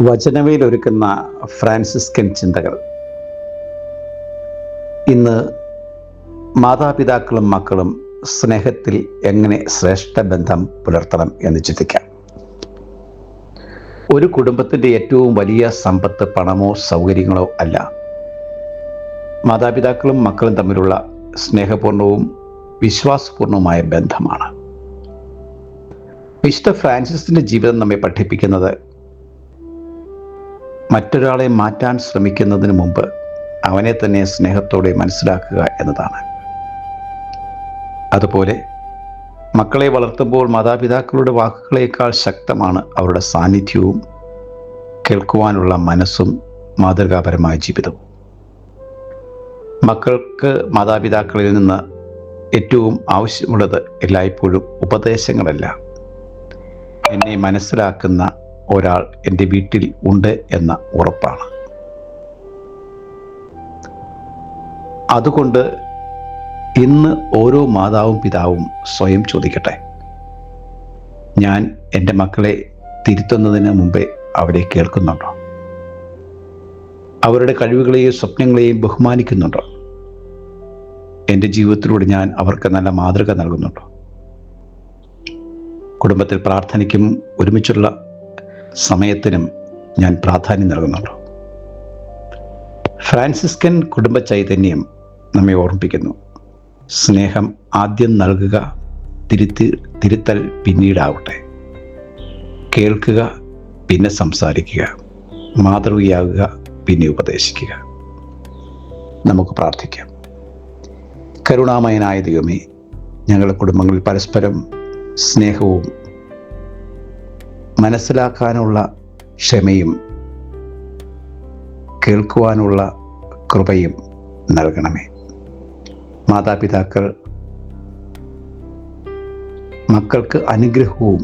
വചനവേൽ ഒരുക്കുന്ന ഫ്രാൻസിസ്കൻ ചിന്തകൾ. ഇന്ന് മാതാപിതാക്കളും മക്കളും സ്നേഹത്തിൽ എങ്ങനെ ശ്രേഷ്ഠ ബന്ധം പുലർത്തണം എന്ന് ചിന്തിക്കാം. ഒരു കുടുംബത്തിൻ്റെ ഏറ്റവും വലിയ സമ്പത്ത് പണമോ സൗകര്യങ്ങളോ അല്ല. മാതാപിതാക്കളും മക്കളും തമ്മിലുള്ള സ്നേഹപൂർണവും വിശ്വാസപൂർണവുമായ ബന്ധമാണ്. വിശുദ്ധ ഫ്രാൻസിസിൻ്റെ ജീവിതം നമ്മെ പഠിപ്പിക്കുന്നത് മറ്റൊരാളെ മാറ്റാൻ ശ്രമിക്കുന്നതിന് മുമ്പ് അവനെ തന്നെ സ്നേഹത്തോടെ മനസ്സിലാക്കുക എന്നതാണ്. അതുപോലെ മക്കളെ വളർത്തുമ്പോൾ മാതാപിതാക്കളുടെ വാക്കുകളേക്കാൾ ശക്തമാണ് അവരുടെ സാന്നിധ്യവും കേൾക്കുവാനുള്ള മനസ്സും മാതൃകാപരമായ ജീവിതവും. മക്കൾക്ക് മാതാപിതാക്കളിൽ നിന്ന് ഏറ്റവും ആവശ്യമുള്ളത് എല്ലായ്പ്പോഴും ഉപദേശങ്ങളല്ല, എന്നെ മനസ്സിലാക്കുന്ന ഒരാൾ എൻ്റെ വീട്ടിൽ ഉണ്ട് എന്ന ഉറപ്പാണ്. അതുകൊണ്ട് ഇന്ന് ഓരോ മാതാവും പിതാവും സ്വയം ചോദിക്കട്ടെ, ഞാൻ എൻ്റെ മക്കളെ തിരുത്തുന്നതിന് മുമ്പേ അവരെ കേൾക്കുന്നുണ്ടോ? അവരുടെ കഴിവുകളെയും സ്വപ്നങ്ങളെയും ബഹുമാനിക്കുന്നുണ്ടോ? എൻ്റെ ജീവിതത്തിലൂടെ ഞാൻ അവർക്ക് നല്ല മാതൃക നൽകുന്നുണ്ടോ? കുടുംബത്തിൽ പ്രാർത്ഥനയ്ക്കും ഒരുമിച്ചുള്ള സമയത്തിനും ഞാൻ പ്രാധാന്യം നൽകുന്നുണ്ടോ? ഫ്രാൻസിസ്കൻ കുടുംബ ചൈതന്യം നമ്മെ ഓർമ്മിപ്പിക്കുന്നു, സ്നേഹം ആദ്യം നൽകുക, തിരുത്തൽ പിന്നീടാവട്ടെ. കേൾക്കുക, പിന്നെ സംസാരിക്കുക, മാതൃകയാകുക, പിന്നെ ഉപദേശിക്കുക. നമുക്ക് പ്രാർത്ഥിക്കാം. കരുണാമയനായ ദൈവമേ, ഞങ്ങളുടെ കുടുംബങ്ങളിൽ പരസ്പരം സ്നേഹവും മനസ്സിലാക്കാനുള്ള ക്ഷമയും കേൾക്കുവാനുള്ള കൃപയും നൽകണമേ. മാതാപിതാക്കൾ മക്കൾക്ക് അനുഗ്രഹവും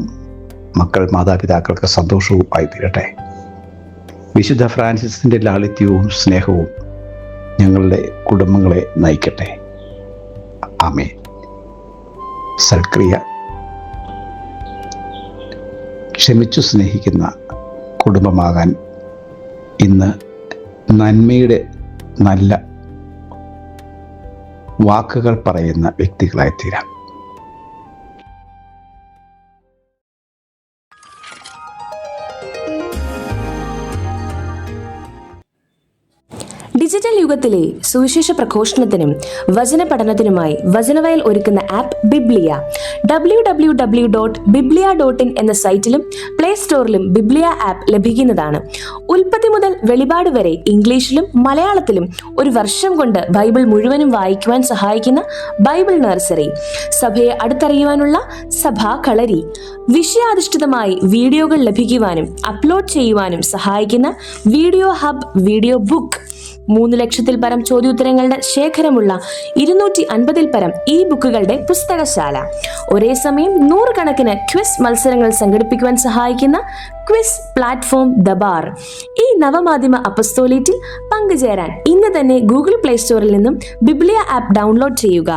മക്കൾ മാതാപിതാക്കൾക്ക് സന്തോഷവും ആയി തീരട്ടെ. വിശുദ്ധ ഫ്രാൻസിസിൻ്റെ ലാളിത്യവും സ്നേഹവും ഞങ്ങളുടെ കുടുംബങ്ങളെ നയിക്കട്ടെ. ആമേൻ. സൽക്രിയ. ക്ഷമിച്ചു സ്നേഹിക്കുന്ന കുടുംബമാകാൻ ഇന്ന് നന്മയുടെ നല്ല വാക്കുകൾ പറയുന്ന വ്യക്തികളായിത്തീരാം. ഡിജിറ്റൽ യുഗത്തിലെ സുവിശേഷ പ്രഘോഷണത്തിനും വചന പഠനത്തിനുമായി വചനവയൽ ഒരുക്കുന്ന ആപ്പ് ബിബ്ലിയ. www.biblia.in എന്ന സൈറ്റിലും പ്ലേ സ്റ്റോറിലും ബിബ്ലിയ ആപ്പ് ലഭിക്കുന്നതാണ്. ഉൽപ്പത്തി മുതൽ വെളിപാട് വരെ ഇംഗ്ലീഷിലും മലയാളത്തിലും ഒരു വർഷം കൊണ്ട് ബൈബിൾ മുഴുവനും വായിക്കുവാൻ സഹായിക്കുന്ന ബൈബിൾ നഴ്സറി, സഭയെ അടുത്തറിയുവാനുള്ള സഭാ കളരി, വിഷയാധിഷ്ഠിതമായി വീഡിയോകൾ ലഭിക്കുവാനും അപ്ലോഡ് ചെയ്യുവാനും സഹായിക്കുന്ന വീഡിയോ ഹബ്, വീഡിയോ ബുക്ക്, 3 ലക്ഷത്തിൽ പരം ചോദ്യോത്തരങ്ങളുടെ ശേഖരമുള്ള 250-ൽ പരം ഇ ബുക്കുകളുടെ പുസ്തകശാല, ഒരേ സമയം 100 കണക്കിന് ക്വിസ് മത്സരങ്ങൾ സംഘടിപ്പിക്കുവാൻ സഹായിക്കുന്ന ക്വിസ് പ്ലാറ്റ്ഫോം ദബാർ. ഈ നവമാധ്യമ അപ്പസ്തോലേറ്റിൽ പങ്കുചേരാൻ ഇന്ന് തന്നെ ഗൂഗിൾ പ്ലേ സ്റ്റോറിൽ നിന്നും ബിബ്ലിയ ആപ്പ് ഡൗൺലോഡ് ചെയ്യുക.